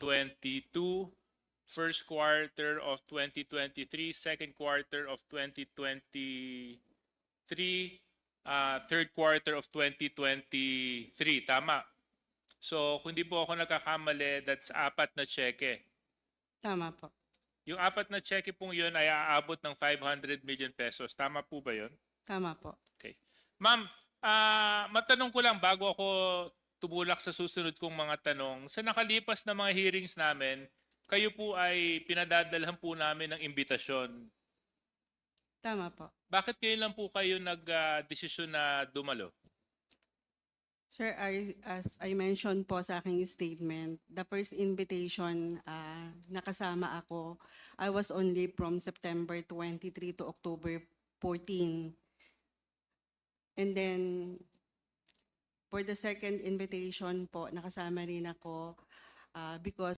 2022, first quarter of 2023, second quarter of 2023, third quarter of 2023. Tama. So, kung di po ako nagkakamali, that's 4 na cheque. Tama po. Yung 4 na cheque pong yun ay aabot ng 500 million pesos. Tama po ba yun? Tama po. Okay. Ma'am, matanong ko lang bago ako tumulak sa susunod kong mga tanong. Sa nakalipas na mga hearings namin, kayo po ay pinadadalhan po namin ng imbitasyon. Tama po. Bakit kayo lang po kayo nag-desisyon na dumalo? Sir, as I mentioned po sa aking statement, the first invitation nakasama ako, I was only from September 23 to October 14. And then, for the second invitation po, nakasama rin ako because